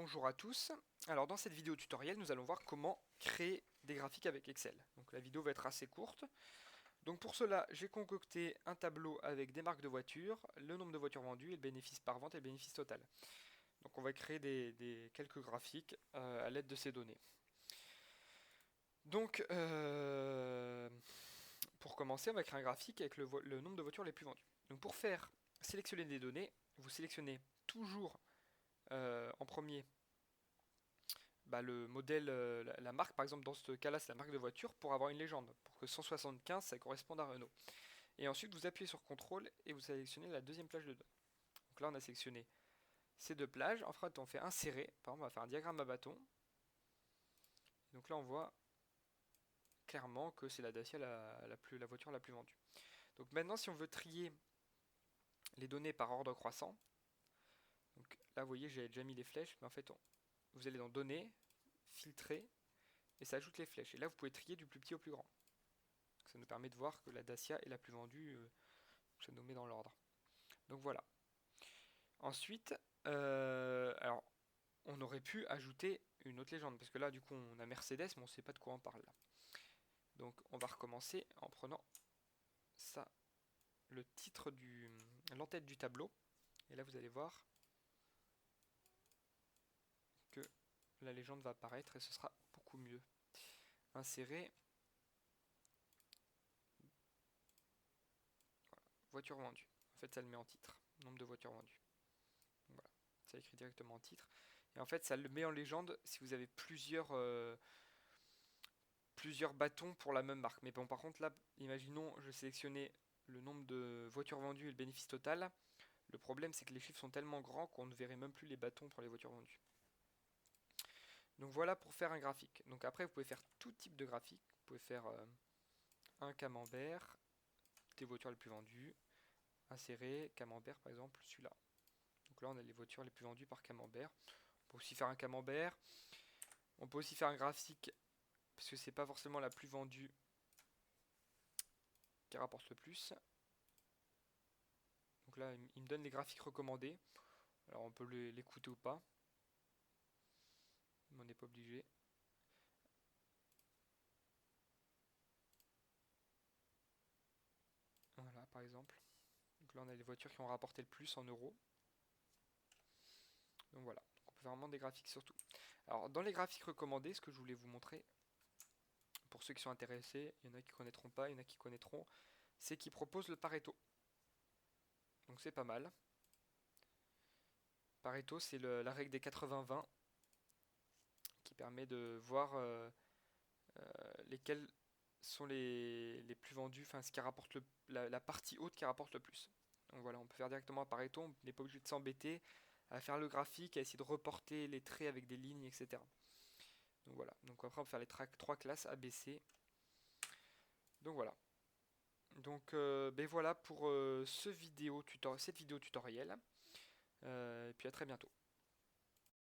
Bonjour à tous. Alors dans cette vidéo tutoriel, nous allons voir comment créer des graphiques avec Excel. Donc la vidéo va être assez courte. Donc pour cela, j'ai concocté un tableau avec des marques de voitures, le nombre de voitures vendues, et le bénéfice par vente et le bénéfice total. Donc on va créer quelques graphiques à l'aide de ces données. Donc pour commencer, on va créer un graphique avec le nombre de voitures les plus vendues. Donc pour faire sélectionner des données, vous sélectionnez toujours en premier le modèle, la marque, par exemple dans ce cas-là c'est la marque de voiture pour avoir une légende, pour que 175 ça corresponde à Renault. Et ensuite vous appuyez sur CTRL et vous sélectionnez la deuxième plage de données. Donc là on a sélectionné ces deux plages, en fait on fait insérer, par exemple on va faire un diagramme à bâton. Donc là on voit clairement que c'est la Dacia la voiture la plus vendue. Donc maintenant si on veut trier les données par ordre croissant, donc là vous voyez j'avais déjà mis les flèches, mais en fait vous allez dans données, filtrer, et ça ajoute les flèches. Et là vous pouvez trier du plus petit au plus grand. Ça nous permet de voir que la Dacia est la plus vendue, ça nous met dans l'ordre. Donc voilà. Ensuite, alors on aurait pu ajouter une autre légende, parce que là du coup on a Mercedes, mais on ne sait pas de quoi on parle là. Donc on va recommencer en prenant ça, l'entête du tableau, et là vous allez voir que la légende va apparaître et ce sera beaucoup mieux. Insérer, voiture vendue. En fait ça le met en titre, nombre de voitures vendues. Donc voilà, ça écrit directement en titre. Et en fait ça le met en légende si vous avez plusieurs bâtons pour la même marque. Mais bon, par contre, là, imaginons, je sélectionnais le nombre de voitures vendues et le bénéfice total. Le problème, c'est que les chiffres sont tellement grands qu'on ne verrait même plus les bâtons pour les voitures vendues. Donc voilà pour faire un graphique. Donc après, vous pouvez faire tout type de graphique. Vous pouvez faire un camembert, des voitures les plus vendues, insérer camembert par exemple, celui-là. Donc là, on a les voitures les plus vendues par camembert. On peut aussi faire un camembert. On peut aussi faire un graphique, parce que c'est pas forcément la plus vendue qui rapporte le plus. Donc là, il me donne les graphiques recommandés. Alors on peut l'écouter ou pas, mais on n'est pas obligé. Voilà, par exemple. Donc là, on a les voitures qui ont rapporté le plus en euros. Donc voilà, donc on peut faire vraiment des graphiques sur tout. Alors dans les graphiques recommandés, ce que je voulais vous montrer, pour ceux qui sont intéressés, il y en a qui connaîtront pas, il y en a qui connaîtront, c'est qu'ils proposent le Pareto. Donc c'est pas mal. Pareto, c'est la règle des 80-20 qui permet de voir lesquels sont les plus vendus, enfin ce qui rapporte la partie haute qui rapporte le plus. Donc voilà, on peut faire directement un Pareto, on n'est pas obligé de s'embêter à faire le graphique, à essayer de reporter les traits avec des lignes, etc. Donc voilà, donc après on peut faire les trois classes ABC. Donc voilà. Donc ben voilà pour cette vidéo tutoriel. Et puis à très bientôt.